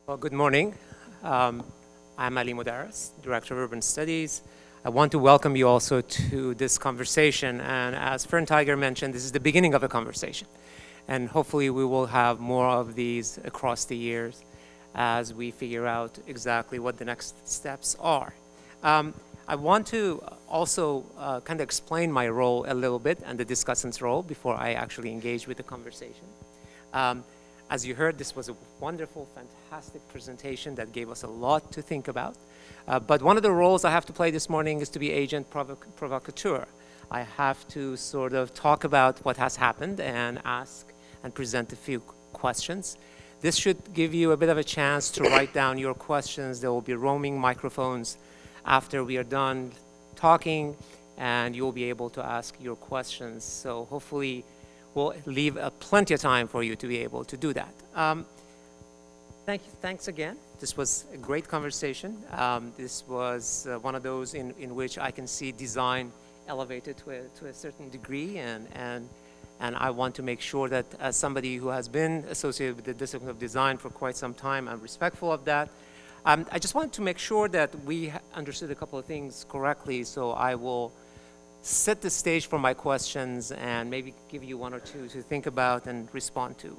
Well, good morning. I'm Ali Modares, Director of Urban Studies. I want to welcome you also to this conversation. And as Fern Tiger mentioned, this is the beginning of a conversation. And hopefully we will have more of these across the years as we figure out exactly what the next steps are. I want to also kind of explain my role a little bit and the discussant's role before I actually engage with the conversation. As you heard, this was a wonderful, fantastic presentation that gave us a lot to think about. But one of the roles I have to play this morning is to be agent provocateur. I have to sort of talk about what has happened and ask and present a few questions. This should give you a bit of a chance to write down your questions. There will be roaming microphones after we are done talking, and you'll be able to ask your questions. So hopefully, we'll leave plenty of time for you to be able to do that. Thanks again. This was a great conversation. This was one of those in which I can see design elevated to a certain degree, and I want to make sure that as somebody who has been associated with the discipline of design for quite some time, I'm respectful of that. I just wanted to make sure that we understood a couple of things correctly, so I will set the stage for my questions and maybe give you one or two to think about and respond to.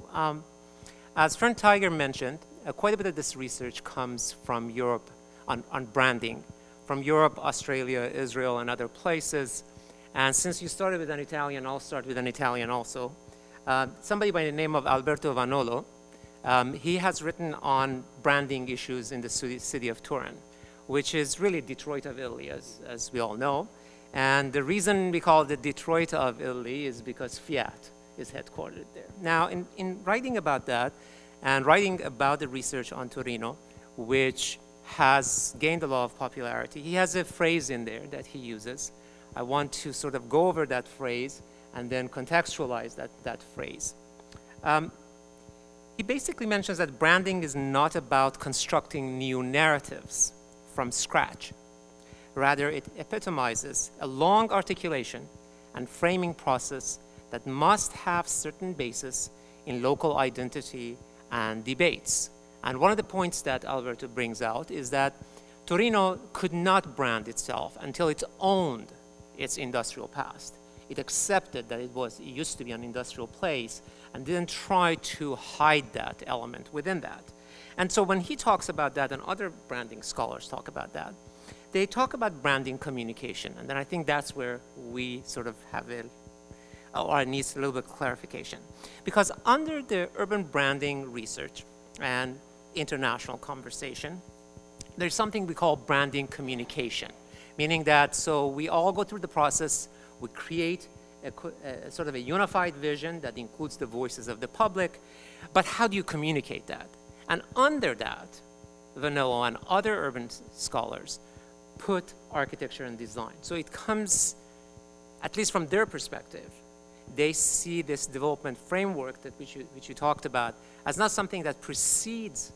As Fern Tiger mentioned, quite a bit of this research comes from Europe on branding, from Europe, Australia, Israel, and other places. And since you started with an Italian, I'll start with an Italian also. Somebody by the name of Alberto Vanolo, he has written on branding issues in the city of Turin, which is really Detroit of Italy, as we all know. And the reason we call it Detroit of Italy is because Fiat is headquartered there. Now, in writing about that and writing about the research on Torino, which has gained a lot of popularity, he has a phrase in there that he uses. I want to sort of go over that phrase and then contextualize that phrase. He basically mentions that branding is not about constructing new narratives from scratch. Rather, it epitomizes a long articulation and framing process that must have certain basis in local identity and debates. And one of the points that Alberto brings out is that Torino could not brand itself until it owned its industrial past. It accepted that it used to be an industrial place and didn't try to hide that element within that. And so when he talks about that, and other branding scholars talk about that, they talk about branding communication, and then I think that's where we sort of have or it needs a little bit of clarification. Because under the urban branding research and international conversation, there's something we call branding communication, meaning that so we all go through the process, we create a sort of a unified vision that includes the voices of the public, but how do you communicate that? And under that, Vanolo and other urban scholars put architecture and design. So it comes, at least from their perspective, they see this development framework that which you talked about as not something that precedes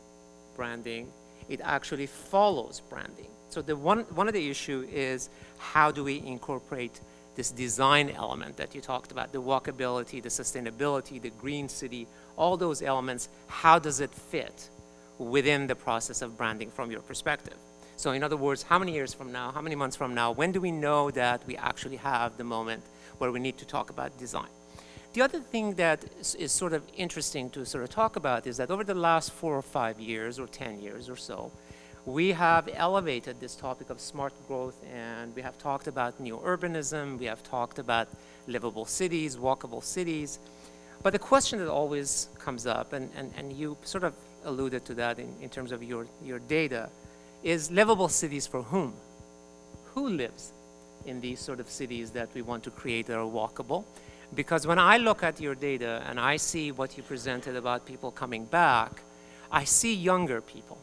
branding, it actually follows branding. So one of the issue is how do we incorporate this design element that you talked about, the walkability, the sustainability, the green city, all those elements, how does it fit within the process of branding from your perspective? So in other words, how many years from now, how many months from now, when do we know that we actually have the moment where we need to talk about design? The other thing that is sort of interesting to sort of talk about is that over the last 4 or 5 years or 10 years or so, we have elevated this topic of smart growth, and we have talked about neo-urbanism, we have talked about livable cities, walkable cities. But the question that always comes up, and you sort of alluded to that in terms of your data, is livable cities for whom? Who lives in these sort of cities that we want to create that are walkable? Because when I look at your data and I see what you presented about people coming back, I see younger people.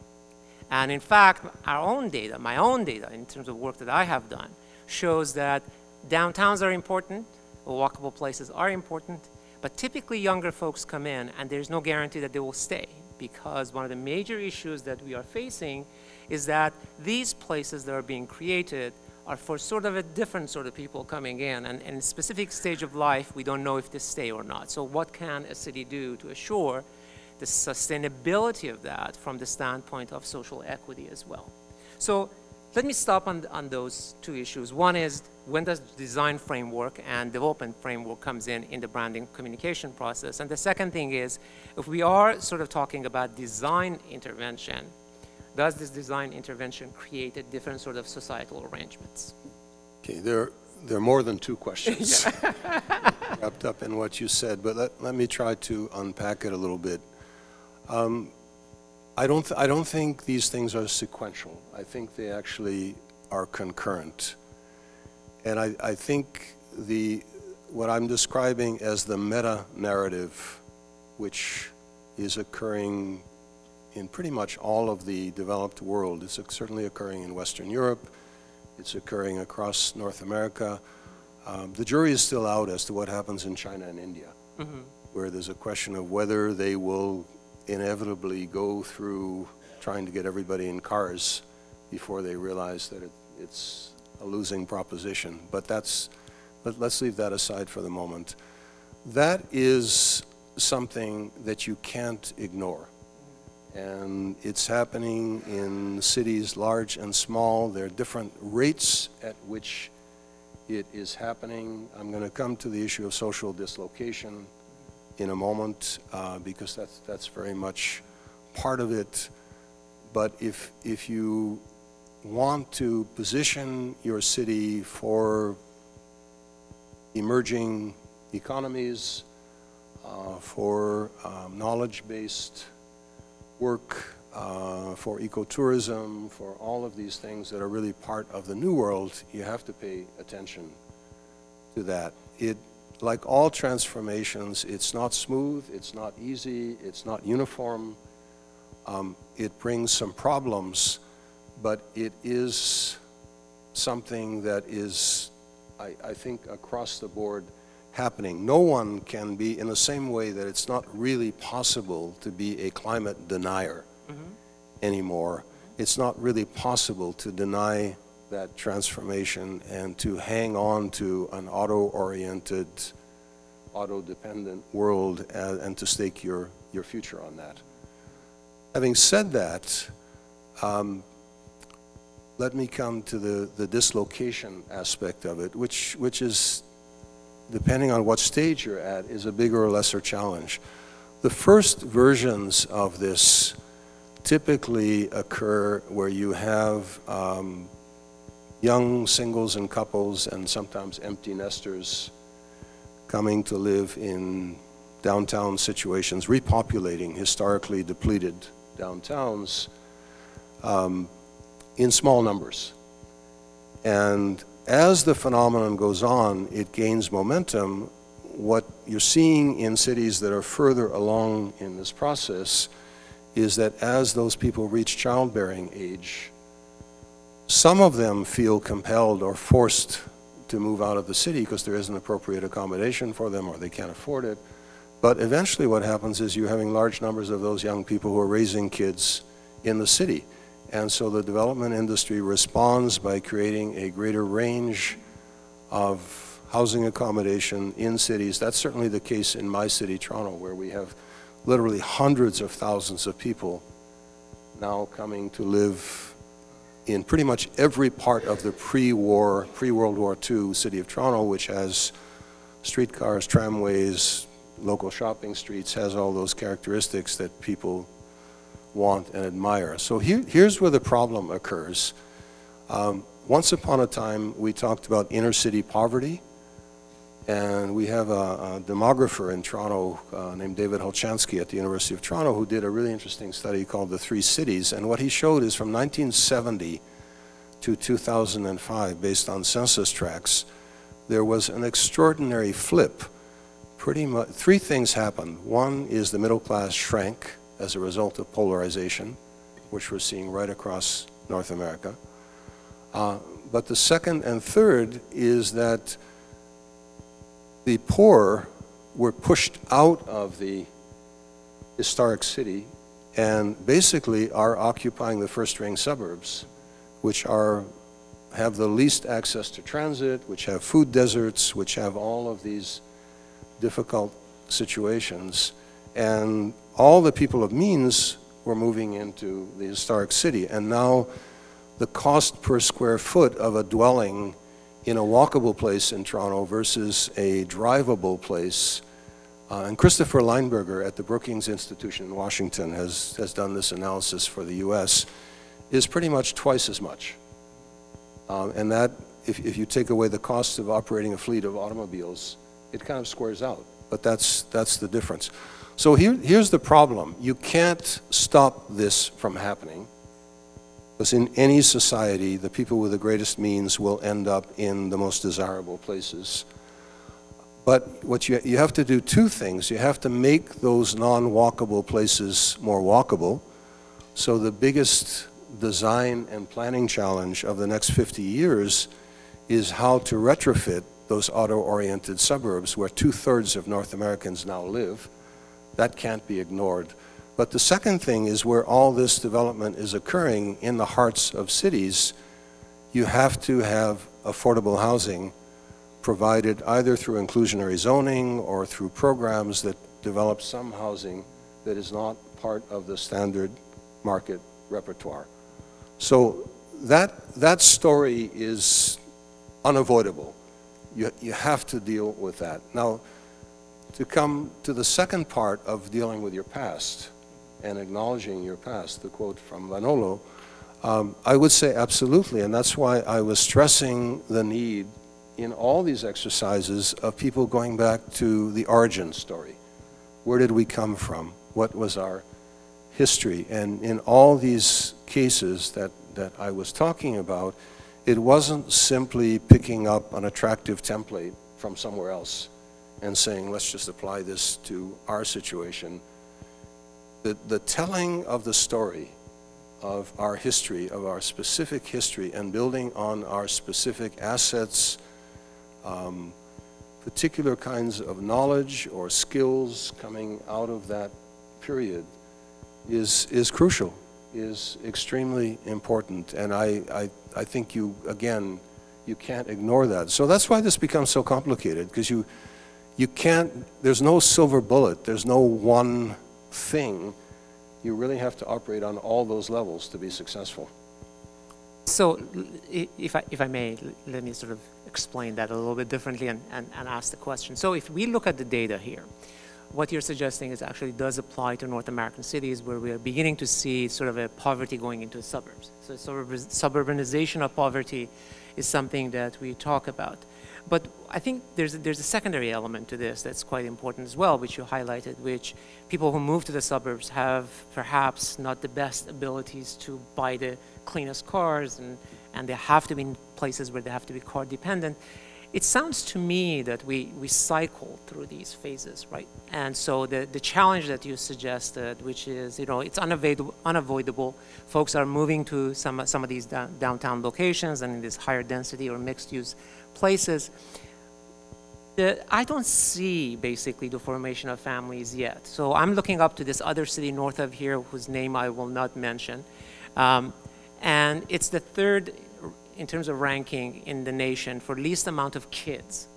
And in fact, our own data, my own data in terms of work that I have done, shows that downtowns are important, walkable places are important, but typically younger folks come in and there's no guarantee that they will stay, because one of the major issues that we are facing is that these places that are being created are for sort of a different sort of people coming in, and in a specific stage of life, we don't know if they stay or not. So what can a city do to assure the sustainability of that from the standpoint of social equity as well. So let me stop on those two issues. One is, when does design framework and development framework comes in the branding communication process? And the second thing is, if we are sort of talking about design intervention, does this design intervention create a different sort of societal arrangements? Okay, there are more than two questions wrapped up in what you said, but let me try to unpack it a little bit. I don't think these things are sequential. I think they actually are concurrent. And I think what I'm describing as the meta-narrative, which is occurring in pretty much all of the developed world, it's certainly occurring in Western Europe, it's occurring across North America. The jury is still out as to what happens in China and India, where there's a question of whether they will inevitably go through trying to get everybody in cars before they realize that it's a losing proposition. But let's leave that aside for the moment. That is something that you can't ignore. And it's happening in cities large and small. There are different rates at which it is happening. I'm going to come to the issue of social dislocation in a moment, because that's very much part of it. But if you want to position your city for emerging economies, for knowledge-based work, for ecotourism, for all of these things that are really part of the new world, you have to pay attention to that. Like all transformations, it's not smooth, it's not easy, it's not uniform. It brings some problems, but it is something that is, I think, across the board happening. No one can be, in the same way that it's not really possible to be a climate denier anymore. It's not really possible to deny that transformation and to hang on to an auto-oriented, auto-dependent world and to stake your future on that. Having said that, let me come to the dislocation aspect of it, which is, depending on what stage you're at, is a bigger or lesser challenge. The first versions of this typically occur where you have young singles and couples and sometimes empty nesters coming to live in downtown situations, repopulating historically depleted downtowns in small numbers. And as the phenomenon goes on, it gains momentum. What you're seeing in cities that are further along in this process is that as those people reach childbearing age, some of them feel compelled or forced to move out of the city because there isn't appropriate accommodation for them or they can't afford it. But eventually what happens is you're having large numbers of those young people who are raising kids in the city. And so the development industry responds by creating a greater range of housing accommodation in cities. That's certainly the case in my city, Toronto, where we have literally hundreds of thousands of people now coming to live in pretty much every part of the pre-World War II city of Toronto, which has streetcars, tramways, local shopping streets, has all those characteristics that people want and admire. So here's where the problem occurs. Once upon a time, we talked about inner city poverty, and we have a demographer in Toronto named David Holchansky at the University of Toronto who did a really interesting study called The Three Cities, and what he showed is from 1970 to 2005, based on census tracts, there was an extraordinary flip. Pretty much, three things happened. One is the middle class shrank as a result of polarization, which we're seeing right across North America. But the second and third is that the poor were pushed out of the historic city and basically are occupying the first-ring suburbs, which have the least access to transit, which have food deserts, which have all of these difficult situations. And all the people of means were moving into the historic city. And now the cost per square foot of a dwelling in a walkable place in Toronto versus a drivable place, and Christopher Lineberger at the Brookings Institution in Washington has done this analysis for the US, is pretty much twice as much. And that, if you take away the cost of operating a fleet of automobiles, it kind of squares out. But that's the difference. So here's the problem. You can't stop this from happening, because in any society, the people with the greatest means will end up in the most desirable places. But what you have to do two things. You have to make those non-walkable places more walkable. So the biggest design and planning challenge of the next 50 years is how to retrofit those auto-oriented suburbs where 2/3 of North Americans now live. That can't be ignored. But the second thing is, where all this development is occurring in the hearts of cities, you have to have affordable housing provided either through inclusionary zoning or through programs that develop some housing that is not part of the standard market repertoire. So that story is unavoidable. You have to deal with that. Now, to come to the second part of dealing with your past and acknowledging your past, the quote from Vanolo, I would say absolutely, and that's why I was stressing the need in all these exercises of people going back to the origin story. Where did we come from? What was our history? And in all these cases that I was talking about, it wasn't simply picking up an attractive template from somewhere else and saying, let's just apply this to our situation. The telling of the story of our history, of our specific history, and building on our specific assets, particular kinds of knowledge or skills coming out of that period is crucial, is extremely important. And I think you can't ignore that. So that's why this becomes so complicated, because you can't, there's no silver bullet, there's no one thing. You really have to operate on all those levels to be successful. So if I may, let me sort of explain that a little bit differently and ask the question. So if we look at the data here, what you're suggesting is actually does apply to North American cities, where we are beginning to see sort of a poverty going into the suburbs. So suburbanization of poverty is something that we talk about. But I think there's a secondary element to this that's quite important as well, which you highlighted, which people who move to the suburbs have perhaps not the best abilities to buy the cleanest cars, and they have to be in places where they have to be car dependent. It sounds to me that we cycle through these phases, right? And so the challenge that you suggested, which is, it's unavoidable. Folks are moving to some of these downtown locations and in this higher density or mixed use places. I don't see basically the formation of families yet. So I'm looking up to this other city north of here, whose name I will not mention. And it's the third in terms of ranking in the nation for least amount of kids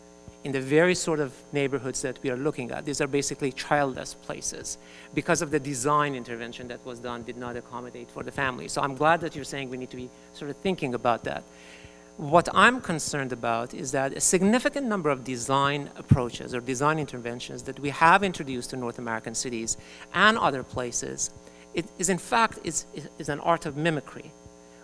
in the very sort of neighborhoods that we are looking at. These are basically childless places because of the design intervention that was done did not accommodate for the family. So I'm glad that you're saying we need to be sort of thinking about that. What I'm concerned about is that a significant number of design approaches or design interventions that we have introduced to North American cities and other places, it is in fact is an art of mimicry.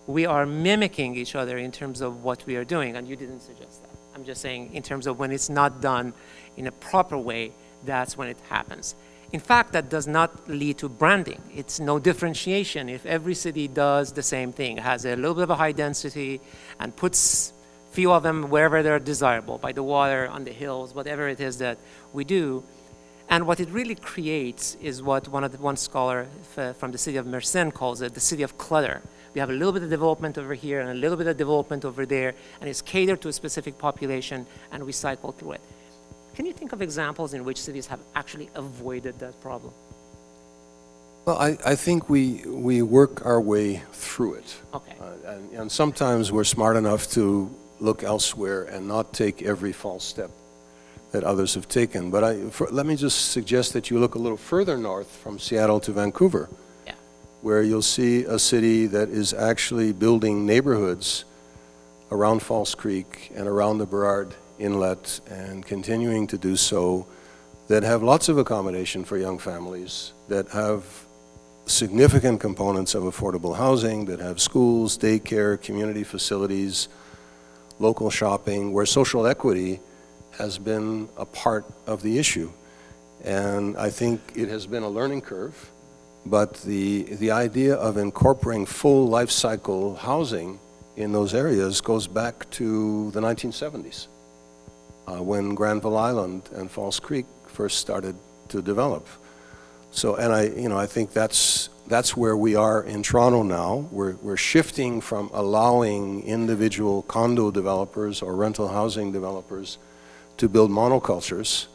We are mimicking each other in terms of what we are doing, and you didn't suggest that. I'm just saying in terms of when it's not done in a proper way, that's when it happens. In fact, that does not lead to branding. It's no differentiation if every city does the same thing, has a little bit of a high density and puts few of them wherever they're desirable, by the water, on the hills, whatever it is that we do. And what it really creates is what one scholar from the city of Mersin calls it, the city of clutter. We have a little bit of development over here and a little bit of development over there, and it's catered to a specific population, and we cycle through it. Can you think of examples in which cities have actually avoided that problem? Well, I think we work our way through it. Okay. And sometimes we're smart enough to look elsewhere and not take every false step that others have taken. But let me just suggest that you look a little further north from Seattle to Vancouver, where you'll see a city that is actually building neighborhoods around False Creek and around the Burrard Inlet and continuing to do so, that have lots of accommodation for young families, that have significant components of affordable housing, that have schools, daycare, community facilities, local shopping, where social equity has been a part of the issue. And I think it has been a learning curve, but the idea of incorporating full life cycle housing in those areas goes back to the 1970s, when Granville Island and False Creek first started to develop. So, and I think that's where we are in Toronto now. We're shifting from allowing individual condo developers or rental housing developers to build monocultures,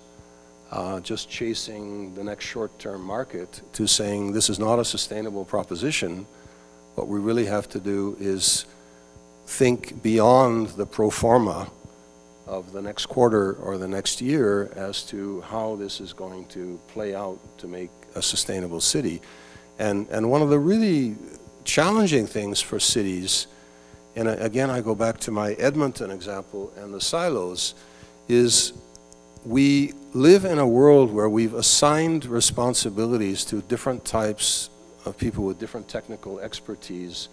just chasing the next short-term market, to saying this is not a sustainable proposition. What we really have to do is think beyond the pro forma of the next quarter or the next year as to how this is going to play out to make a sustainable city. And one of the really challenging things for cities, and again I go back to my Edmonton example and the silos, is we live in a world where we've assigned responsibilities to different types of people with different technical expertise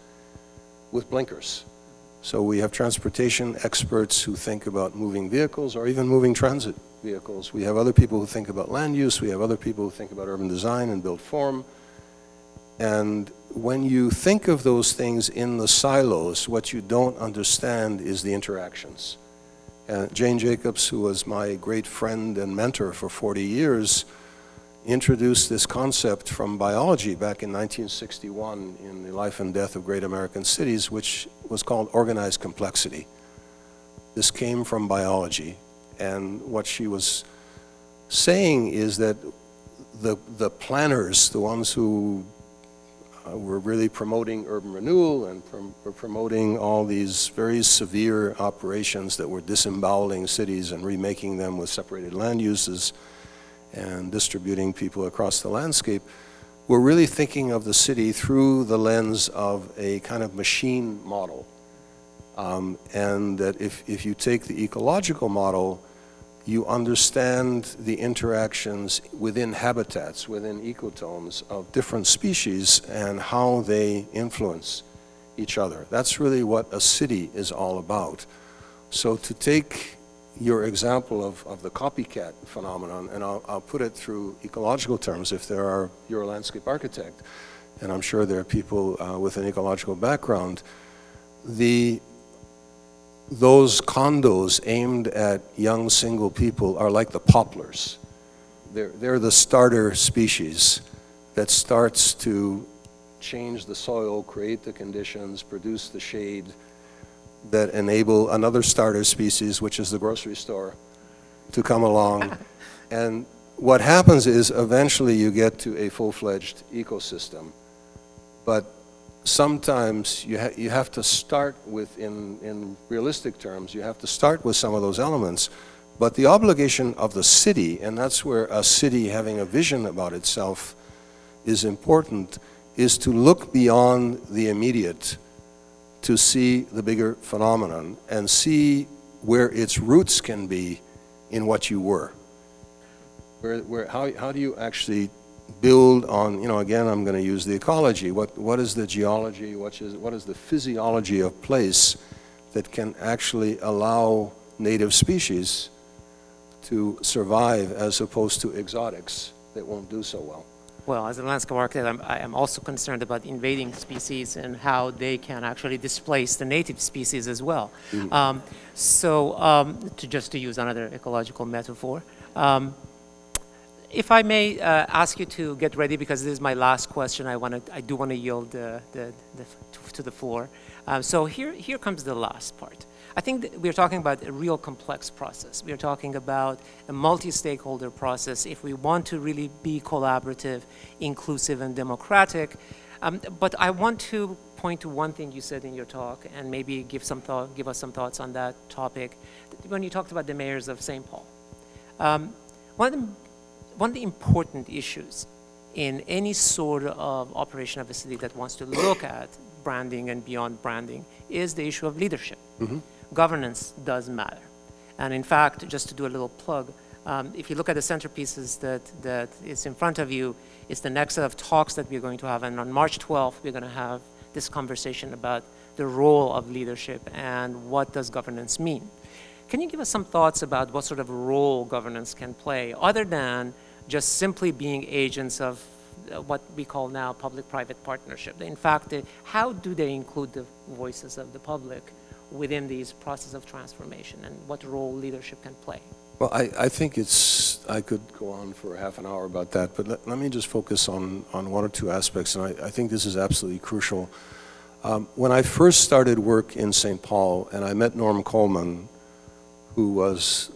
with blinkers. So we have transportation experts who think about moving vehicles or even moving transit vehicles. We have other people who think about land use. We have other people who think about urban design and built form. And when you think of those things in the silos, what you don't understand is the interactions. Jane Jacobs, who was my great friend and mentor for 40 years, introduced this concept from biology back in 1961 in The Life and Death of Great American Cities, which was called organized complexity. This came from biology, and what she was saying is that the planners, the ones who were really promoting urban renewal and were promoting all these very severe operations that were disemboweling cities and remaking them with separated land uses and distributing people across the landscape, we're really thinking of the city through the lens of a kind of machine model. And that if you take the ecological model, you understand the interactions within habitats, within ecotones of different species and how they influence each other. That's really what a city is all about. So to take your example of the copycat phenomenon, and I'll put it through ecological terms if you're a landscape architect, and I'm sure there are people with an ecological background, those condos aimed at young single people are like the poplars. They're the starter species that starts to change the soil, create the conditions, produce the shade that enable another starter species, which is the grocery store, to come along. And what happens is eventually you get to a full-fledged ecosystem. But sometimes you have to start with, in realistic terms, you have to start with some of those elements. But the obligation of the city, and that's where a city having a vision about itself is important, is to look beyond the immediate to see the bigger phenomenon and see where its roots can be in what you were. How do you actually build on, again, I'm going to use the ecology. What is the geology, what is the physiology of place that can actually allow native species to survive as opposed to exotics that won't do so well? Well, as a landscape architect, I'm also concerned about invading species and how they can actually displace the native species as well. Mm-hmm. Just to use another ecological metaphor, if I may ask you to get ready, because this is my last question, I do want to yield to the floor. So here comes the last part. I think that we're talking about a real complex process. We're talking about a multi-stakeholder process if we want to really be collaborative, inclusive, and democratic. But I want to point to one thing you said in your talk and maybe give us some thoughts on that topic. When you talked about the mayors of St. Paul. One of the important issues in any sort of operation of a city that wants to look at branding and beyond branding is the issue of leadership. Governance does matter. And in fact, just to do a little plug, if you look at the centerpieces that is in front of you, it's the next set of talks that we're going to have. And on March 12th, we're going to have this conversation about the role of leadership and what does governance mean. Can you give us some thoughts about what sort of role governance can play, other than just simply being agents of what we call now public-private partnership? In fact, how do they include the voices of the public within these processes of transformation, and what role leadership can play? Well, I think I could go on for half an hour about that, but let me just focus on one or two aspects, and I think this is absolutely crucial. When I first started work in St. Paul, and I met Norm Coleman, who was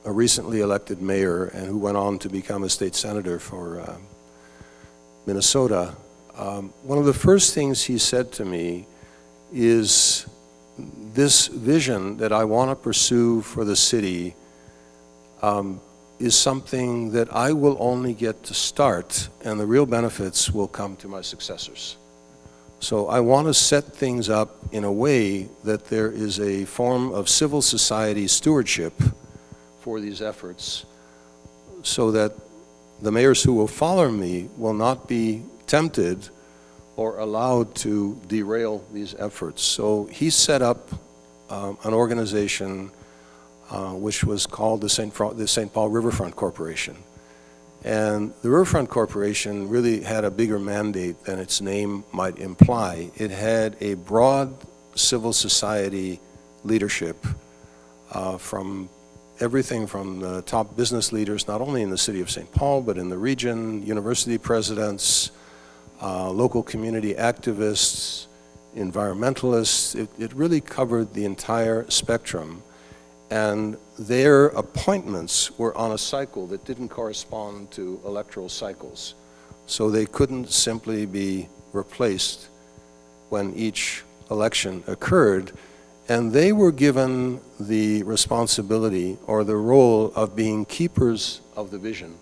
a recently elected mayor and who went on to become a state senator for Minnesota, one of the first things he said to me is, this vision that I want to pursue for the city is something that I will only get to start, and the real benefits will come to my successors. So I want to set things up in a way that there is a form of civil society stewardship for these efforts, so that the mayors who will follow me will not be tempted or allowed to derail these efforts. So he set up an organization which was called the St. Paul Riverfront Corporation. And the Riverfront Corporation really had a bigger mandate than its name might imply. It had a broad civil society leadership from everything from the top business leaders, not only in the city of St. Paul, but in the region, university presidents, local community activists, environmentalists. It really covered the entire spectrum. And their appointments were on a cycle that didn't correspond to electoral cycles. So they couldn't simply be replaced when each election occurred. And they were given the responsibility or the role of being keepers of the vision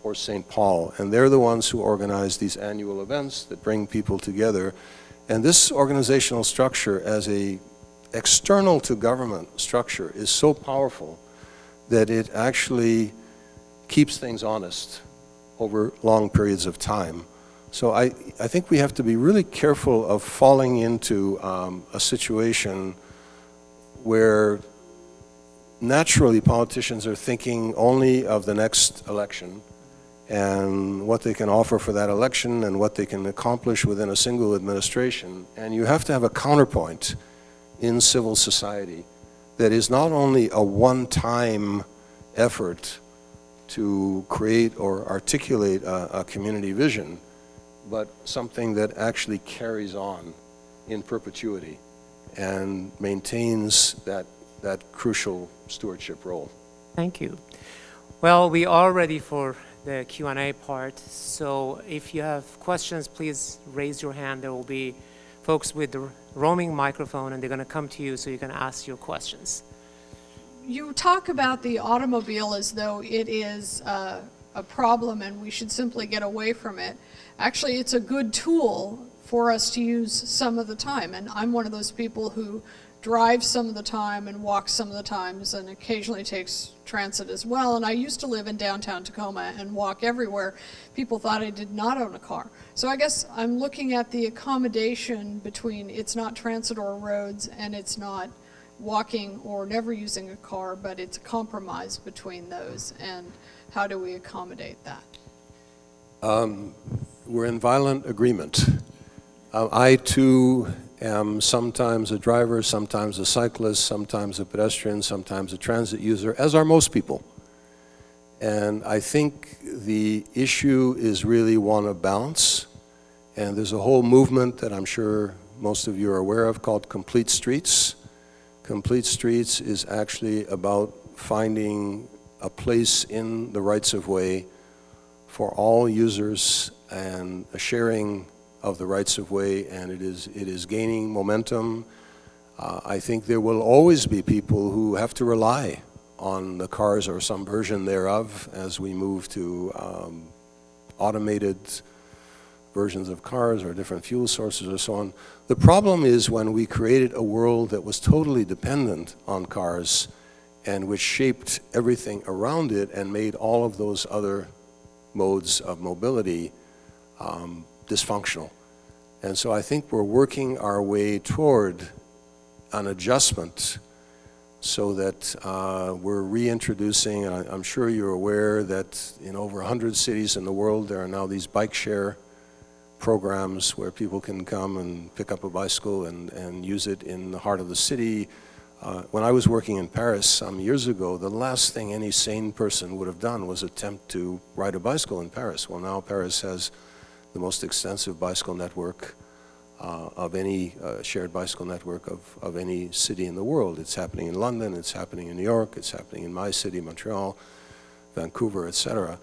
for St. Paul. And they're the ones who organize these annual events that bring people together. And this organizational structure, as a external to government structure, is so powerful that it actually keeps things honest over long periods of time. So I think we have to be really careful of falling into a situation where naturally politicians are thinking only of the next election and what they can offer for that election and what they can accomplish within a single administration. And you have to have a counterpoint in civil society that is not only a one-time effort to create or articulate a community vision, but something that actually carries on in perpetuity and maintains that crucial stewardship role. Thank you. Well, we are ready for the Q&A part, so if you have questions, please raise your hand. There will be folks with the roaming microphone, and they're going to come to you so you can ask your questions. You talk about the automobile as though it is a problem and we should simply get away from it. Actually, it's a good tool for us to use some of the time, and I'm one of those people who drives some of the time and walks some of the times and occasionally takes transit as well. And I used to live in downtown Tacoma and walk everywhere. People thought I did not own a car. So I guess I'm looking at the accommodation between it's not transit or roads and it's not walking or never using a car, but it's a compromise between those. And how do we accommodate that? We're in violent agreement. I too am sometimes a driver, sometimes a cyclist, sometimes a pedestrian, sometimes a transit user, as are most people. And I think the issue is really one of balance. And there's a whole movement that I'm sure most of you are aware of called Complete Streets. Complete Streets is actually about finding a place in the rights of way for all users and a sharing of the rights of way, and it is gaining momentum. I think there will always be people who have to rely on the cars or some version thereof as we move to automated versions of cars or different fuel sources or so on. The problem is when we created a world that was totally dependent on cars and which shaped everything around it and made all of those other modes of mobility dysfunctional. And so I think we're working our way toward an adjustment so that we're reintroducing, and I'm sure you're aware that in over 100 cities in the world there are now these bike share programs where people can come and pick up a bicycle and use it in the heart of the city. When I was working in Paris some years ago, the last thing any sane person would have done was attempt to ride a bicycle in Paris. Well, now Paris has the most extensive bicycle network of any shared bicycle network of any city in the world. It's happening in London, it's happening in New York, it's happening in my city, Montreal, Vancouver, etc.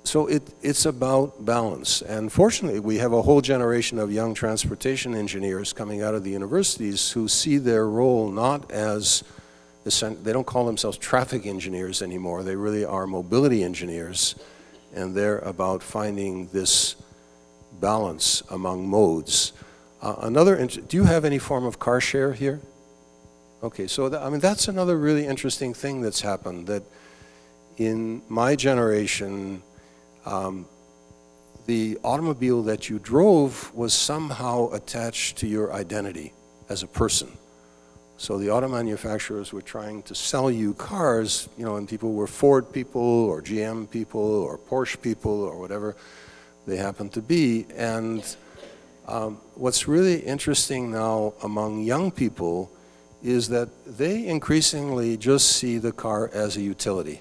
So it's about balance. And fortunately, we have a whole generation of young transportation engineers coming out of the universities who see their role not as, they don't call themselves traffic engineers anymore, they really are mobility engineers. And they're about finding this balance among modes. Do you have any form of car share here? Okay, so I mean, that's another really interesting thing that's happened, that in my generation, the automobile that you drove was somehow attached to your identity as a person. So the auto manufacturers were trying to sell you cars, you know, and people were Ford people or GM people or Porsche people or whatever they happen to be. And what's really interesting now among young people is that they increasingly just see the car as a utility.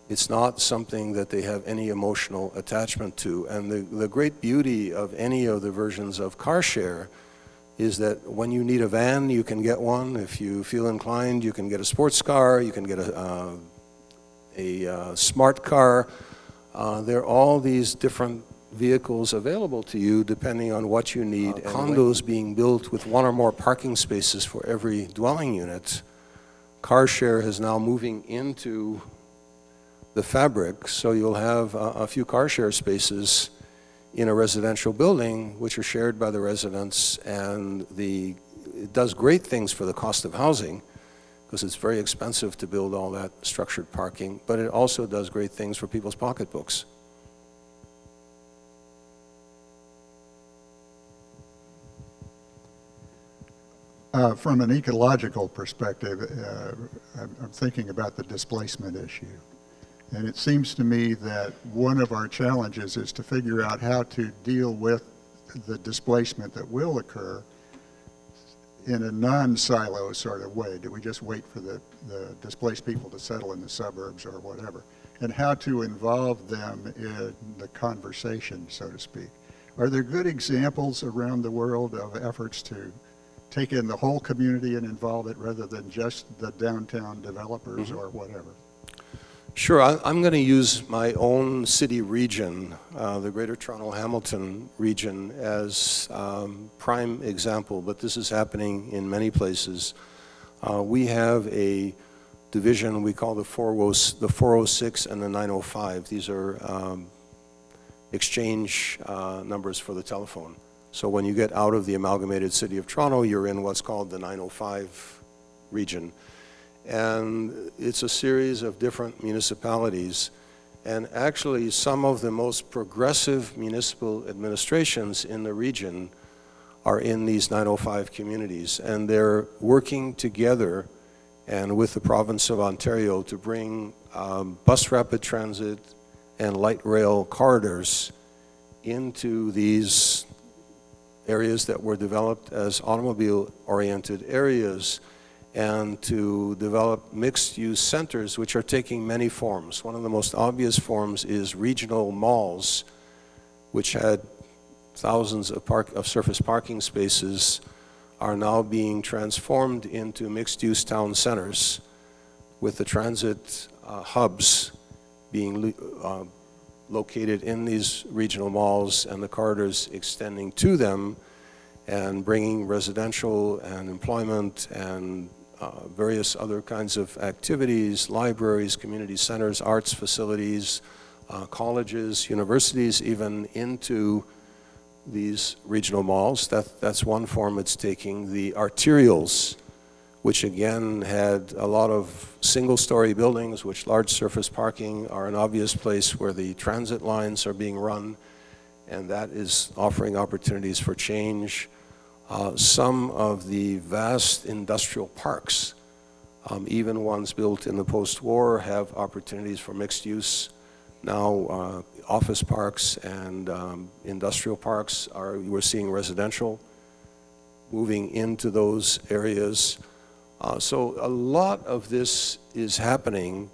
It's not something that they have any emotional attachment to. And the great beauty of any of the versions of car share is that when you need a van, you can get one. If you feel inclined, you can get a sports car, you can get a smart car. There are all these different vehicles available to you depending on what you need. Condos being built with one or more parking spaces for every dwelling unit. Car share is now moving into the fabric, so you'll have a few car share spaces in a residential building which are shared by the residents, and it does great things for the cost of housing because it's very expensive to build all that structured parking, but it also does great things for people's pocketbooks. From an ecological perspective, I'm thinking about the displacement issue. And it seems to me that one of our challenges is to figure out how to deal with the displacement that will occur in a non-silo sort of way. Do we just wait for the displaced people to settle in the suburbs or whatever? And how to involve them in the conversation, so to speak. Are there good examples around the world of efforts to take in the whole community and involve it rather than just the downtown developers or whatever? Sure, I'm going to use my own city region, the Greater Toronto-Hamilton region, as prime example, but this is happening in many places. We have a division we call the 406 and the 905. These are exchange numbers for the telephone. So when you get out of the amalgamated city of Toronto, you're in what's called the 905 region. And it's a series of different municipalities. And actually, some of the most progressive municipal administrations in the region are in these 905 communities. And they're working together and with the province of Ontario to bring bus rapid transit and light rail corridors into these areas that were developed as automobile-oriented areas, and to develop mixed-use centers which are taking many forms. One of the most obvious forms is regional malls, which had thousands of surface parking spaces, are now being transformed into mixed-use town centers, with the transit hubs being located in these regional malls and the corridors extending to them and bringing residential and employment and various other kinds of activities, libraries, community centers, arts facilities, colleges, universities, even into these regional malls. That's one form it's taking. The arterials, which again had a lot of single-story buildings, which large surface parking are an obvious place where the transit lines are being run, and that is offering opportunities for change. Some of the vast industrial parks, even ones built in the post-war, have opportunities for mixed use. Now, office parks and industrial parks we're seeing residential moving into those areas. So a lot of this is happening,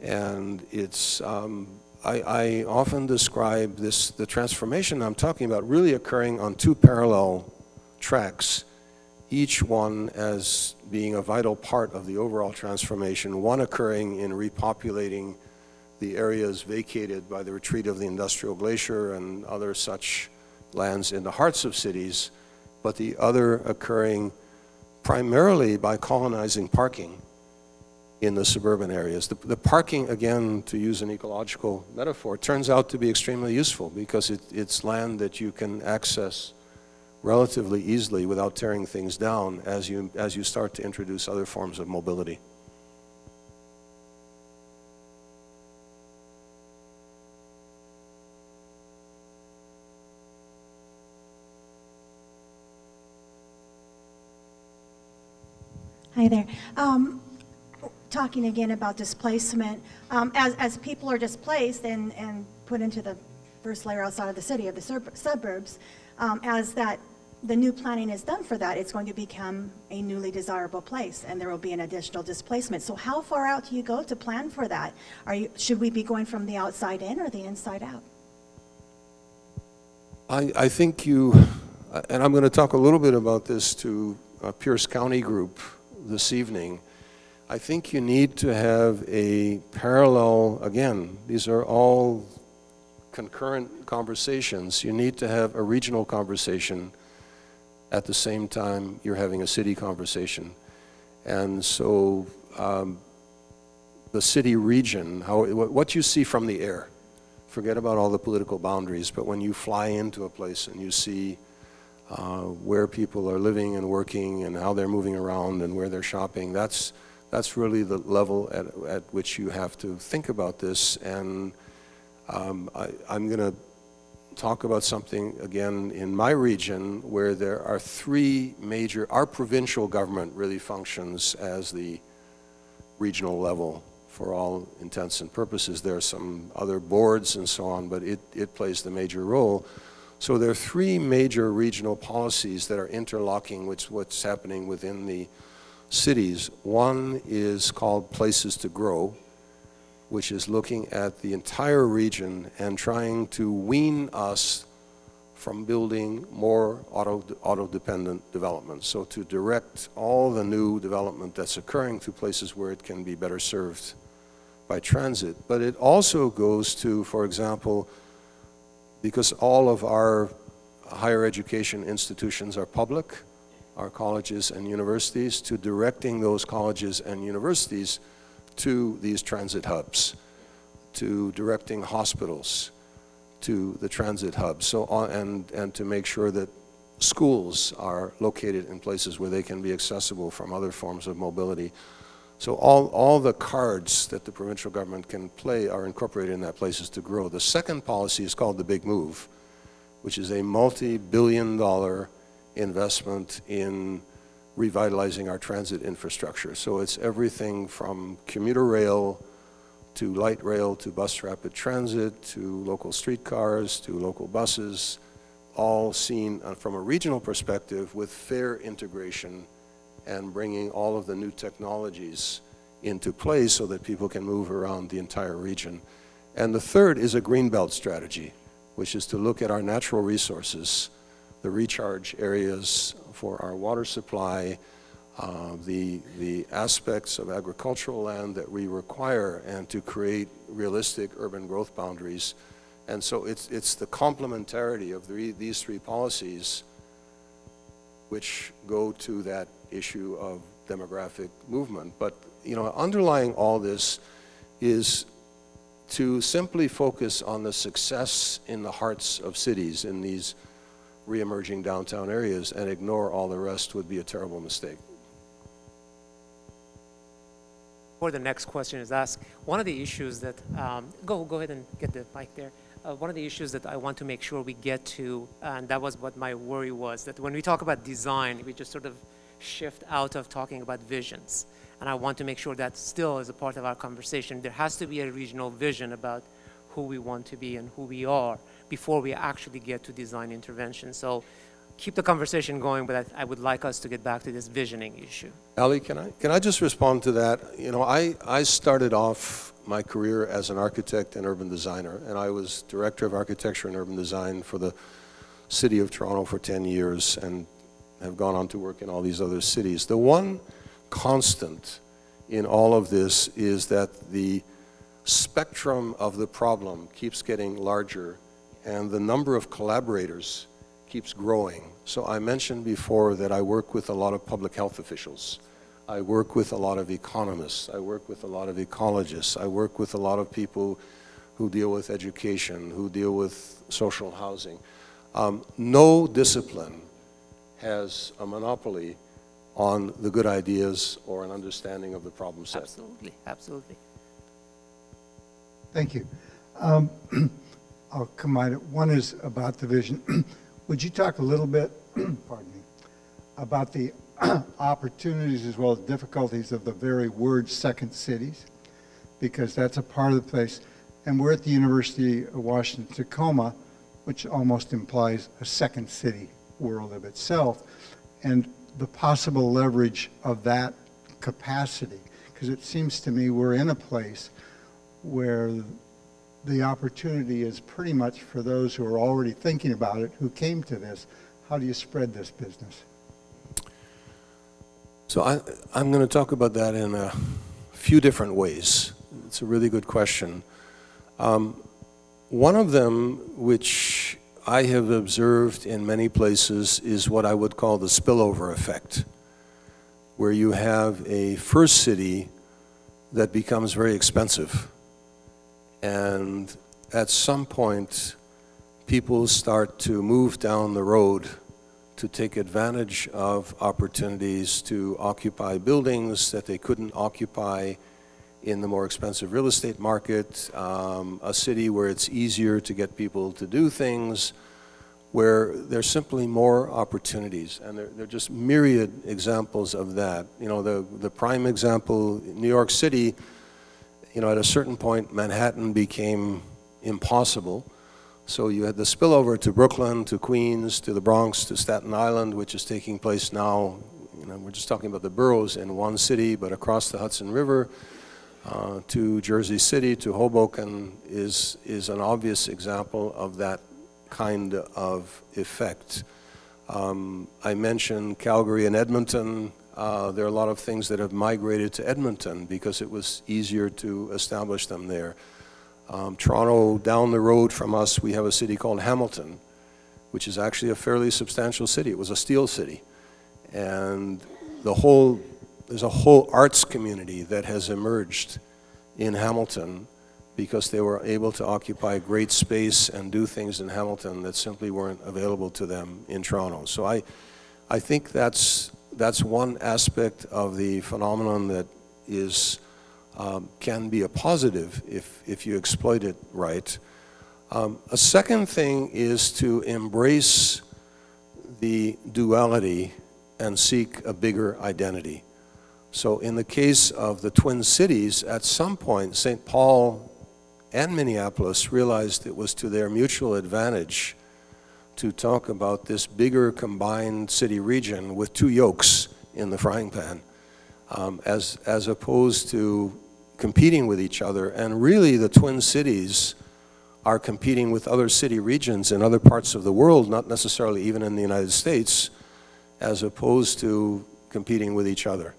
and it's, I often describe the transformation I'm talking about really occurring on two parallel tracks, each one as being a vital part of the overall transformation, one occurring in repopulating the areas vacated by the retreat of the industrial glacier and other such lands in the hearts of cities, but the other occurring primarily by colonizing parking in the suburban areas. The parking, again, to use an ecological metaphor, turns out to be extremely useful because it's land that you can access relatively easily without tearing things down as you start to introduce other forms of mobility. Hi there. Talking again about displacement, as people are displaced and put into the first layer outside of the city, of the suburbs, as the new planning is done for that, it's going to become a newly desirable place, and there will be an additional displacement. So how far out do you go to plan for that? Should we be going from the outside in or the inside out? I think and I'm going to talk a little bit about this to Pierce County Group this evening. I think you need to have a parallel, again, these are all concurrent conversations. You need to have a regional conversation at the same time you're having a city conversation. And so the city region, what you see from the air, forget about all the political boundaries, but when you fly into a place and you see where people are living and working and how they're moving around and where they're shopping, that's really the level at which you have to think about this. And I'm going to talk about something again in my region where there are three major, our provincial government really functions as the regional level for all intents and purposes. There are some other boards and so on, but it plays the major role. So there are three major regional policies that are interlocking with what's happening within the cities. One is called Places to Grow, which is looking at the entire region and trying to wean us from building more auto-dependent development. So to direct all the new development that's occurring to places where it can be better served by transit. But it also goes to, for example, because all of our higher education institutions are public, our colleges and universities, to directing those colleges and universities to these transit hubs, to directing hospitals to the transit hubs, so on, and to make sure that schools are located in places where they can be accessible from other forms of mobility. So all the cards that the provincial government can play are incorporated in that Places to Grow. The second policy is called the Big Move, which is a multi-billion-dollar investment in revitalizing our transit infrastructure. So it's everything from commuter rail to light rail to bus rapid transit to local streetcars to local buses, all seen from a regional perspective with fair integration and bringing all of the new technologies into place so that people can move around the entire region. And the third is a greenbelt strategy, which is to look at our natural resources, the recharge areas for our water supply, the aspects of agricultural land that we require, and to create realistic urban growth boundaries. And so it's the complementarity of these three policies which go to that issue of demographic movement. But, you know, underlying all this is to simply focus on the success in the hearts of cities in these re-emerging downtown areas and ignore all the rest would be a terrible mistake. Before the next question is asked, one of the issues that, go ahead and get the mic there. One of the issues that I want to make sure we get to, and that was what my worry was, that when we talk about design, we just sort of shift out of talking about visions. And I want to make sure that still is a part of our conversation. There has to be a regional vision about who we want to be and who we are before we actually get to design intervention. So keep the conversation going, but I would like us to get back to this visioning issue. Ali, can I just respond to that? You know, I started off my career as an architect and urban designer, and I was director of architecture and urban design for the city of Toronto for 10 years and have gone on to work in all these other cities. The one constant in all of this is that the spectrum of the problem keeps getting larger and the number of collaborators keeps growing. So I mentioned before that I work with a lot of public health officials. I work with a lot of economists. I work with a lot of ecologists. I work with a lot of people who deal with education, who deal with social housing. No discipline has a monopoly on the good ideas or an understanding of the problem set. Absolutely, absolutely. Thank you. I'll combine it. One is about the vision. Would you talk a little bit, pardon me, about the opportunities as well as difficulties of the very word second cities? Because that's a part of the place. And we're at the University of Washington, Tacoma, which almost implies a second city world of itself, and the possible leverage of that capacity. Because it seems to me we're in a place where the opportunity is pretty much for those who are already thinking about it, who came to this. How do you spread this business? So I'm going to talk about that in a few different ways. It's a really good question. One of them, which I have observed in many places, is what I would call the spillover effect, where you have a first city that becomes very expensive. And at some point, people start to move down the road to take advantage of opportunities to occupy buildings that they couldn't occupy in the more expensive real estate market, a city where it's easier to get people to do things, where there's simply more opportunities. And there are just myriad examples of that. You know, the prime example, New York City, you know, at a certain point, Manhattan became impossible. So you had the spillover to Brooklyn, to Queens, to the Bronx, to Staten Island, which is taking place now. You know, we're just talking about the boroughs in one city, but across the Hudson River, to Jersey City, to Hoboken is an obvious example of that kind of effect. I mentioned Calgary and Edmonton. There are a lot of things that have migrated to Edmonton because it was easier to establish them there. Toronto, down the road from us, we have a city called Hamilton, which is actually a fairly substantial city. It was a steel city. And there's a whole arts community that has emerged in Hamilton because they were able to occupy great space and do things in Hamilton that simply weren't available to them in Toronto. So I think that's one aspect of the phenomenon that can be a positive if you exploit it right. A second thing is to embrace the duality and seek a bigger identity. So in the case of the Twin Cities, at some point, St. Paul and Minneapolis realized it was to their mutual advantage to talk about this bigger combined city region with two yolks in the frying pan, as opposed to competing with each other. And really the Twin Cities are competing with other city regions in other parts of the world, not necessarily even in the United States, as opposed to competing with each other.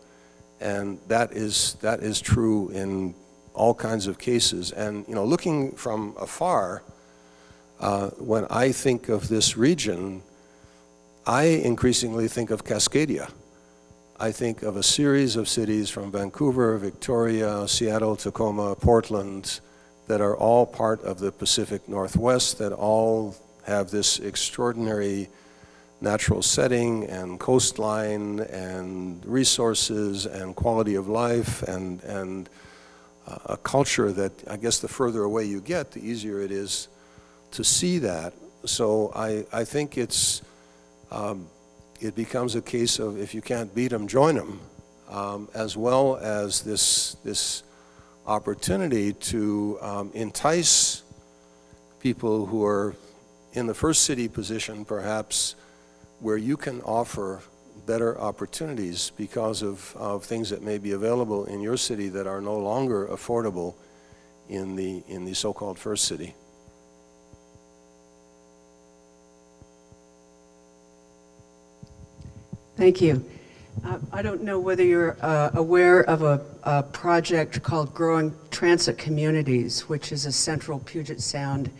And that is true in all kinds of cases. And you know, looking from afar, when I think of this region, I increasingly think of Cascadia. I think of a series of cities from Vancouver, Victoria, Seattle, Tacoma, Portland, that are all part of the Pacific Northwest, that all have this extraordinary natural setting and coastline and resources and quality of life and a culture that I guess the further away you get, the easier it is to see that. So I think it becomes a case of if you can't beat them, join them, as well as this opportunity to entice people who are in the first city position, perhaps, where you can offer better opportunities because of things that may be available in your city that are no longer affordable in the so-called first city. Thank you. I don't know whether you're aware of a project called Growing Transit Communities, which is a central Puget Sound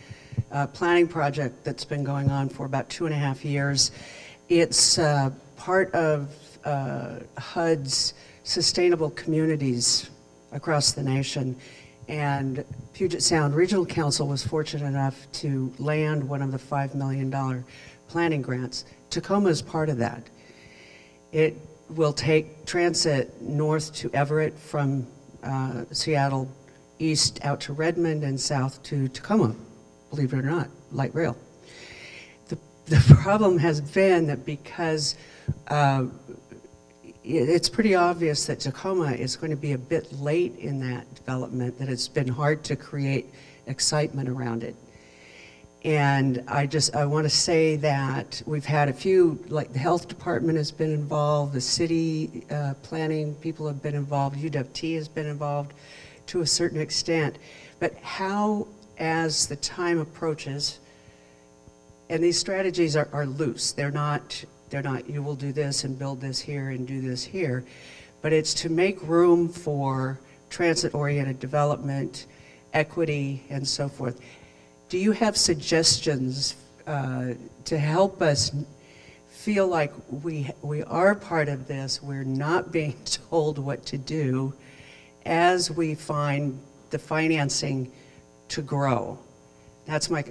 planning project that's been going on for about 2.5 years. It's part of HUD's sustainable communities across the nation, and Puget Sound Regional Council was fortunate enough to land one of the $5 million planning grants. Tacoma is part of that. It will take transit north to Everett from Seattle, east out to Redmond, and south to Tacoma, believe it or not, light rail. The problem has been that because it's pretty obvious that Tacoma is going to be a bit late in that development, that it's been hard to create excitement around it. And I want to say that we've had a few, like the health department has been involved, the city planning people have been involved, UWT has been involved to a certain extent. But how, as the time approaches, and these strategies are loose, they're not you will do this and build this here and do this here, but it's to make room for transit-oriented development, equity, and so forth. Do you have suggestions to help us feel like we are part of this, we're not being told what to do as we find the financing to grow?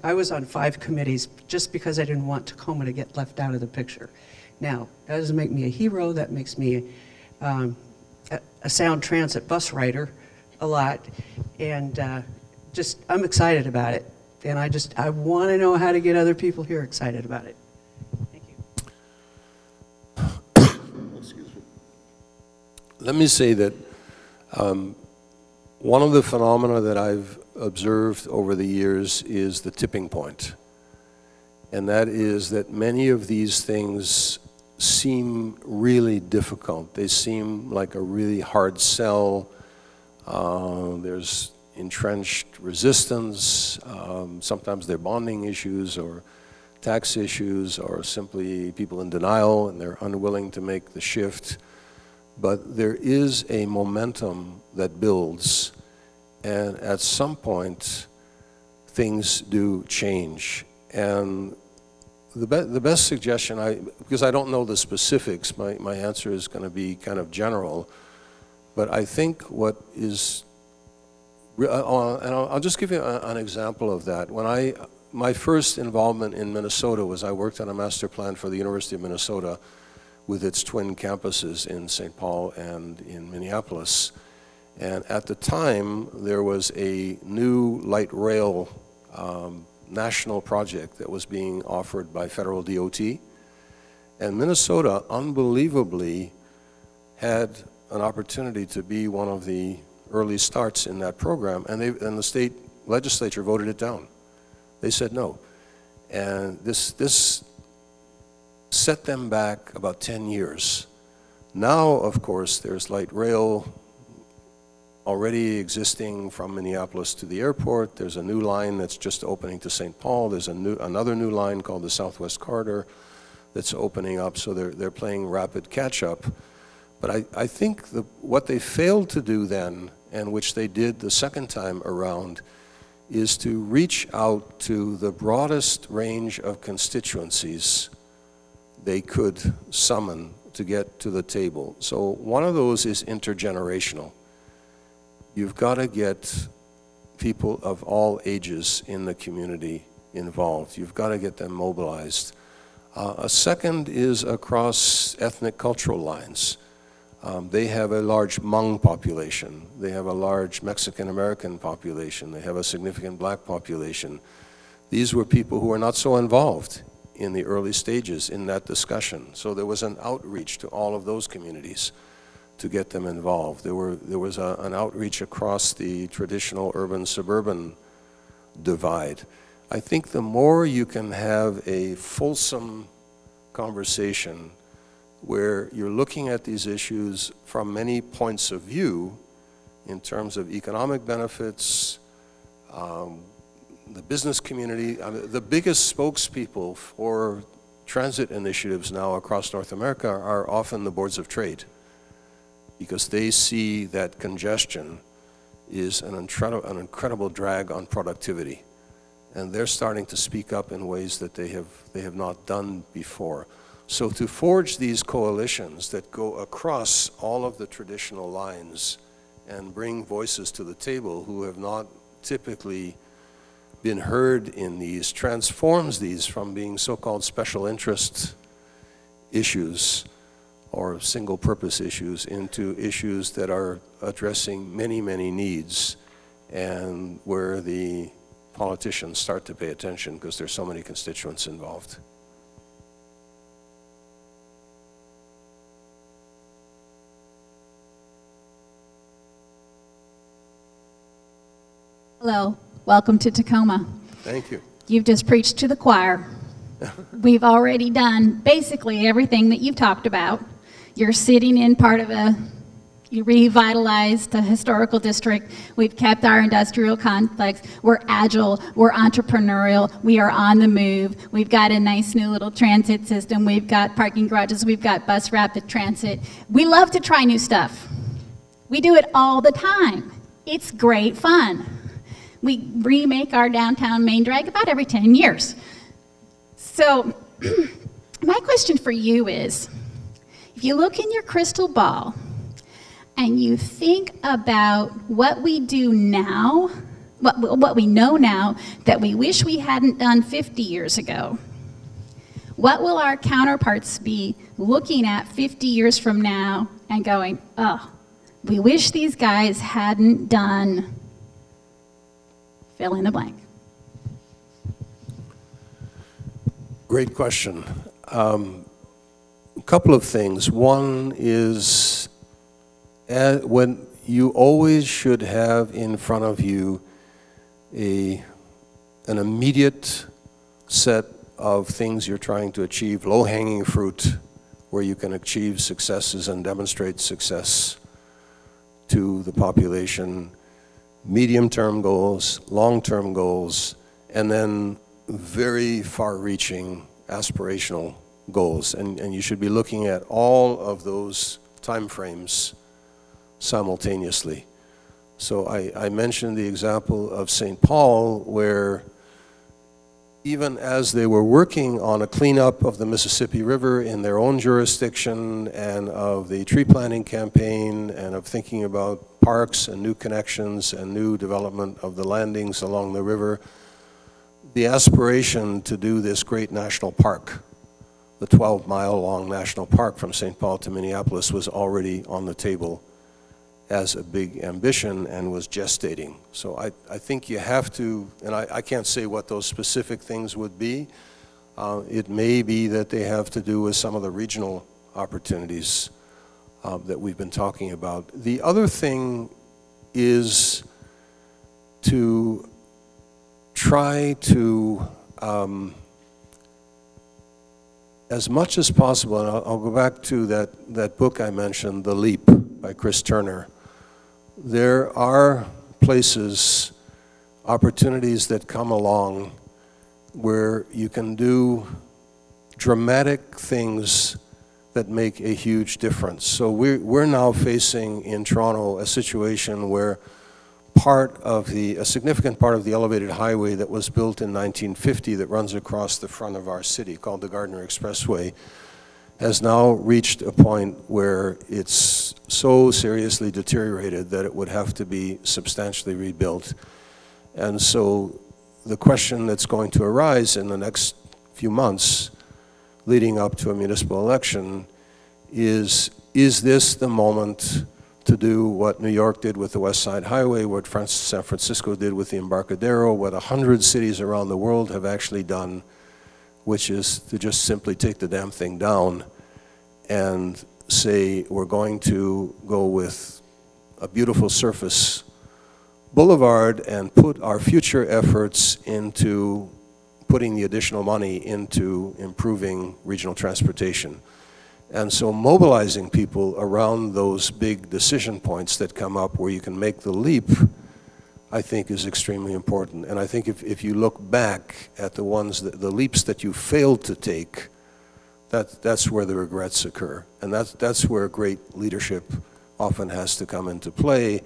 I was on 5 committees just because I didn't want Tacoma to get left out of the picture. Now, that doesn't make me a hero, that makes me a sound transit bus rider a lot, and I'm excited about it. And I want to know how to get other people here excited about it. Thank you. Excuse me. Let me say that one of the phenomena that I've observed over the years is the tipping point. And that is that many of these things seem really difficult. They seem like a really hard sell. There's entrenched resistance. Sometimes they're bonding issues or tax issues or simply people in denial and they're unwilling to make the shift. But there is a momentum that builds, and at some point things do change. And the best suggestion, because I don't know the specifics, my answer is going to be kind of general, but I think what is, and I'll just give you an example of that. When my first involvement in Minnesota was I worked on a master plan for the University of Minnesota with its twin campuses in St. Paul and in Minneapolis. And at the time, there was a new light rail national project that was being offered by federal DOT. And Minnesota, unbelievably, had an opportunity to be one of the early starts in that program, and the state legislature voted it down. They said no. And this set them back about 10 years. Now, of course, there's light rail already existing from Minneapolis to the airport. There's a new line that's just opening to St. Paul. There's another new line called the Southwest Corridor that's opening up, so they're playing rapid catch-up. But I think what they failed to do then, and which they did the second time around, is to reach out to the broadest range of constituencies they could summon to get to the table. So one of those is intergenerational. You've got to get people of all ages in the community involved. You've got to get them mobilized. A second is across ethnic cultural lines. They have a large Hmong population. They have a large Mexican-American population. They have a significant black population. These were people who were not so involved in the early stages in that discussion. So there was an outreach to all of those communities to get them involved. There was an outreach across the traditional urban-suburban divide. I think the more you can have a fulsome conversation where you're looking at these issues from many points of view in terms of economic benefits, the business community. The biggest spokespeople for transit initiatives now across North America are often the boards of trade, because they see that congestion is an incredible drag on productivity. And they're starting to speak up in ways that they have not done before. So to forge these coalitions that go across all of the traditional lines and bring voices to the table who have not typically been heard in these, transforms these from being so-called special interest issues or single purpose issues into issues that are addressing many, many needs, and where the politicians start to pay attention because there's so many constituents involved. Hello, welcome to Tacoma. Thank you. You've just preached to the choir. We've already done basically everything that you've talked about. You're sitting in part of you revitalized a historical district. We've kept our industrial complex. We're agile, we're entrepreneurial, we are on the move. We've got a nice new little transit system. We've got parking garages, we've got bus rapid transit. We love to try new stuff. We do it all the time. It's great fun. We remake our downtown main drag about every 10 years. So my question for you is, if you look in your crystal ball and you think about what we do now, what we know now that we wish we hadn't done 50 years ago, what will our counterparts be looking at 50 years from now and going, oh, we wish these guys hadn't done fill in the blank? Great question. A couple of things. One is when you always should have in front of you an immediate set of things you're trying to achieve, low-hanging fruit, where you can achieve successes and demonstrate success to the population, medium-term goals, long-term goals, and then very far-reaching aspirational goals. And you should be looking at all of those time frames simultaneously. So I mentioned the example of St. Paul, where even as they were working on a cleanup of the Mississippi River in their own jurisdiction, and of the tree planting campaign, and of thinking about parks and new connections and new development of the landings along the river, the aspiration to do this great national park, the 12-mile-long national park from St. Paul to Minneapolis, was already on the table as a big ambition and was gestating. So I think you have to, and I can't say what those specific things would be. It may be that they have to do with some of the regional opportunities that we've been talking about. The other thing is to try to, as much as possible, and I'll go back to that book I mentioned, The Leap by Chris Turner. There are places, opportunities that come along where you can do dramatic things that make a huge difference. So we're now facing in Toronto a situation where a significant part of the elevated highway that was built in 1950 that runs across the front of our city, called the Gardner Expressway, has now reached a point where it's so seriously deteriorated that it would have to be substantially rebuilt. And so the question that's going to arise in the next few months leading up to a municipal election is this the moment to do what New York did with the West Side Highway, what San Francisco did with the Embarcadero, what 100 cities around the world have actually done, which is to just simply take the damn thing down and say we're going to go with a beautiful surface boulevard and put our future efforts into putting the additional money into improving regional transportation. And so mobilizing people around those big decision points that come up where you can make the leap, I think is extremely important. And I think if you look back at the leaps that you failed to take, that's where the regrets occur. And that's where great leadership often has to come into play.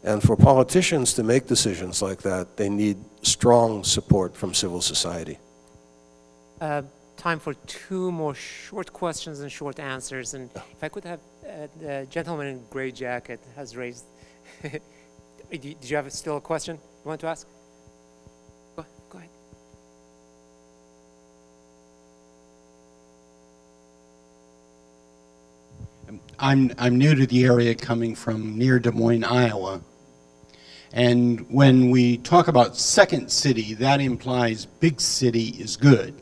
And for politicians to make decisions like that, they need strong support from civil society. Time for 2 more short questions and short answers. And if I could have the gentleman in gray jacket has raised. Did you have still a question you want to ask? Go ahead. I'm new to the area, coming from near Des Moines, Iowa. And when we talk about second city, that implies big city is good.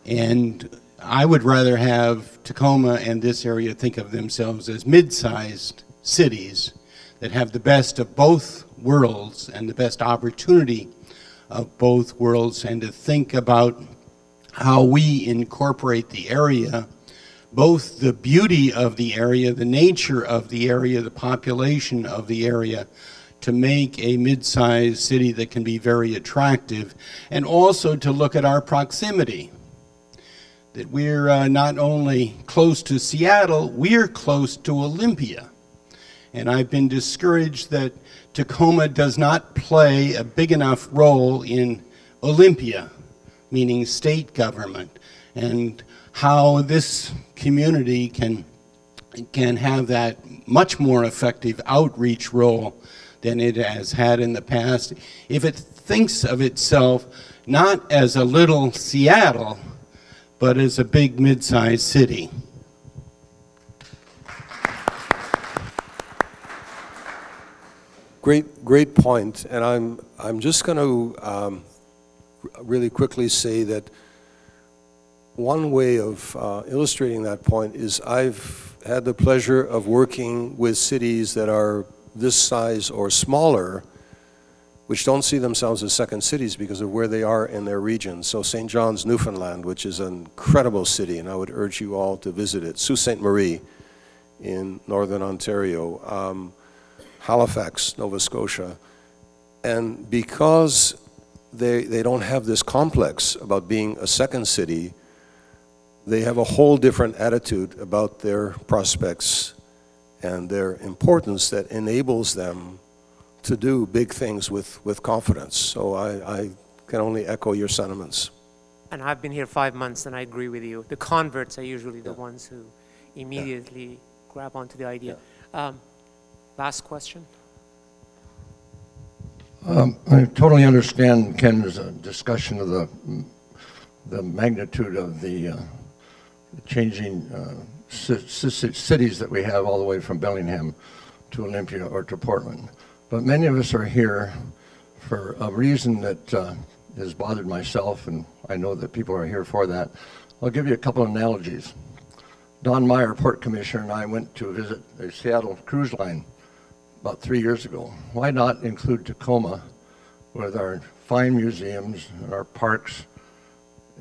And I would rather have Tacoma and this area think of themselves as mid-sized cities that have the best of both worlds and the best opportunity of both worlds, and to think about how we incorporate the area, both the beauty of the area, the nature of the area, the population of the area, to make a mid-sized city that can be very attractive, and also to look at our proximity. That we're not only close to Seattle, we're close to Olympia. And I've been discouraged that Tacoma does not play a big enough role in Olympia, meaning state government, and how this community can have that much more effective outreach role than it has had in the past. If it thinks of itself not as a little Seattle, but as a big mid-sized city. Great point. And I'm just going to really quickly say that one way of illustrating that point is I've had the pleasure of working with cities that are this size or smaller, which don't see themselves as second cities because of where they are in their region. So St. John's, Newfoundland, which is an incredible city, and I would urge you all to visit it. Sault Ste. Marie in Northern Ontario, Halifax, Nova Scotia. And because they don't have this complex about being a second city, they have a whole different attitude about their prospects and their importance that enables them to do big things with confidence. So I can only echo your sentiments. And I've been here 5 months, and I agree with you. The converts are usually the ones who immediately grab onto the idea. Last question. I totally understand Ken's discussion of the magnitude of the changing cities that we have all the way from Bellingham to Olympia or to Portland. But many of us are here for a reason that has bothered myself, and I know that people are here for that. I'll give you a couple of analogies. Don Meyer, Port Commissioner, and I went to visit a Seattle cruise line about 3 years ago. Why not include Tacoma with our fine museums and our parks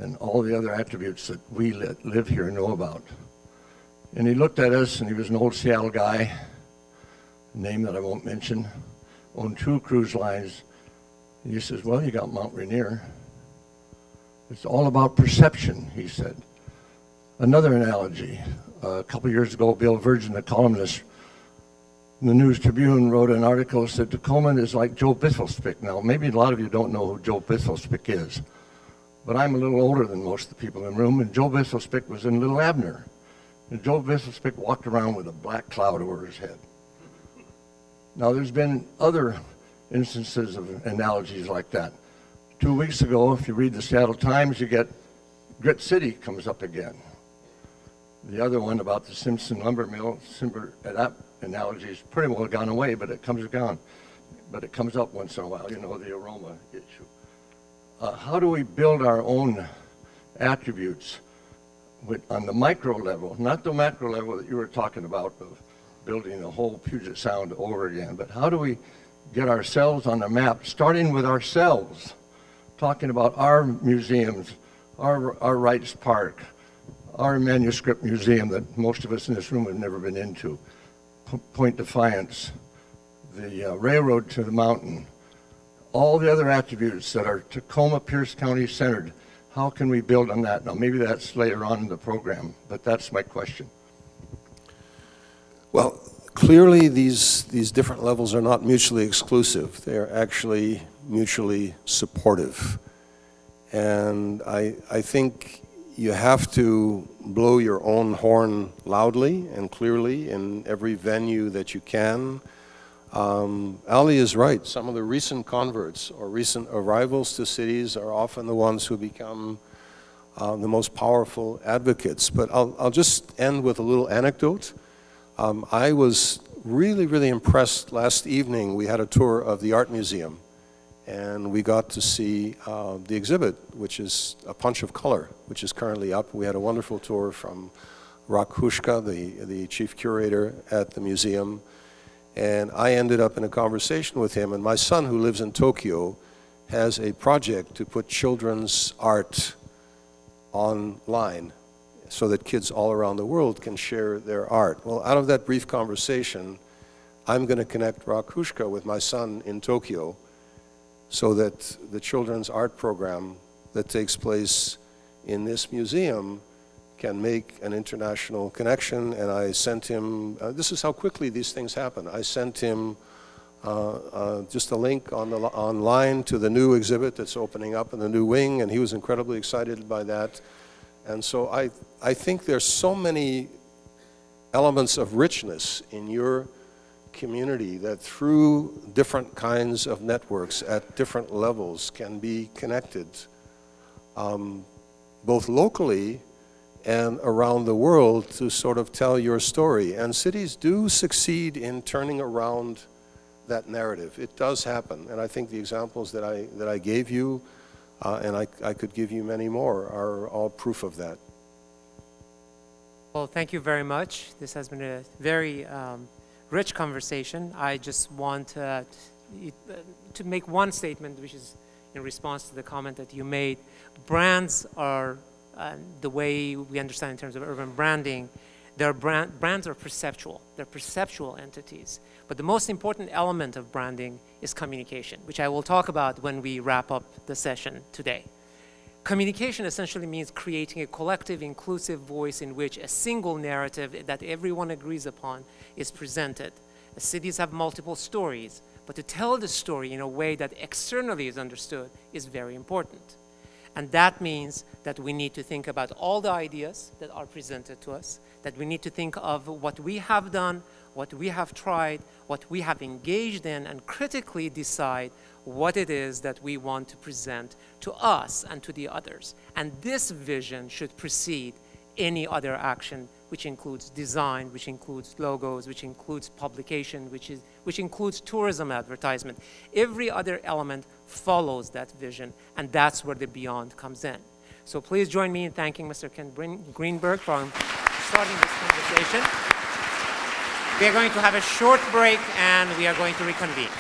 and all the other attributes that we live here know about? And he looked at us, and he was an old Seattle guy, a name that I won't mention, owned 2 cruise lines. And he says, well, you got Mount Rainier. It's all about perception, he said. Another analogy, a couple years ago, Bill Virgin, the columnist in the News Tribune, wrote an article that said Tacoma is like Joe Bisselspick. Now, maybe a lot of you don't know who Joe Bisselspick is, but I'm a little older than most of the people in the room, and Joe Visselspick was in Little Abner. And Joe Visselspick walked around with a black cloud over his head. Now, there's been other instances of analogies like that. 2 weeks ago, if you read the Seattle Times, you get Grit City comes up again. The other one about the Simpson lumber mill, that analogy is pretty well gone away, but it comes up once in a while, you know, the aroma issue. How do we build our own attributes on the micro level, not the macro level that you were talking about of building the whole Puget Sound over again, but how do we get ourselves on the map, starting with ourselves, talking about our museums, our Wrights Park, our manuscript museum that most of us in this room have never been into, Point Defiance, the railroad to the mountain, all the other attributes that are Tacoma, Pierce County centered. How can we build on that? Now, maybe that's later on in the program, but that's my question. Well, clearly these different levels are not mutually exclusive. They're actually mutually supportive. And I think you have to blow your own horn loudly and clearly in every venue that you can. Ali is right. Some of the recent converts or recent arrivals to cities are often the ones who become the most powerful advocates. But I'll just end with a little anecdote. I was really, really impressed last evening. We had a tour of the Art Museum, and we got to see the exhibit, which is A Punch of Color, which is currently up. We had a wonderful tour from Rakhushka, the chief curator at the museum, and I ended up in a conversation with him. And my son, who lives in Tokyo, has a project to put children's art online so that kids all around the world can share their art. Well, out of that brief conversation, I'm going to connect Rakhushka with my son in Tokyo so that the children's art program that takes place in this museum can make an international connection. And I sent him, this is how quickly these things happen. I sent him just a link online to the new exhibit that's opening up in the new wing, and he was incredibly excited by that. And so I think there's so many elements of richness in your community that through different kinds of networks at different levels can be connected, both locally and around the world, to sort of tell your story. And cities do succeed in turning around that narrative. It does happen. And I think the examples that I gave you, and I could give you many more, are all proof of that. Well, thank you very much. This has been a very rich conversation. I just want to make one statement, which is in response to the comment that you made. Brands are, the way we understand in terms of urban branding, brands are perceptual. They're perceptual entities. But the most important element of branding is communication, which I will talk about when we wrap up the session today. Communication essentially means creating a collective, inclusive voice in which a single narrative that everyone agrees upon is presented. Cities have multiple stories, but to tell the story in a way that externally is understood is very important. And that means that we need to think about all the ideas that are presented to us, that we need to think of what we have done, what we have tried, what we have engaged in, and critically decide what it is that we want to present to us and to the others. And this vision should precede any other action, which includes design, which includes logos, which includes publication, which includes tourism advertisement. Every other element follows that vision, and that's where the beyond comes in. So please join me in thanking Mr. Ken Greenberg for starting this conversation. We are going to have a short break, and we are going to reconvene.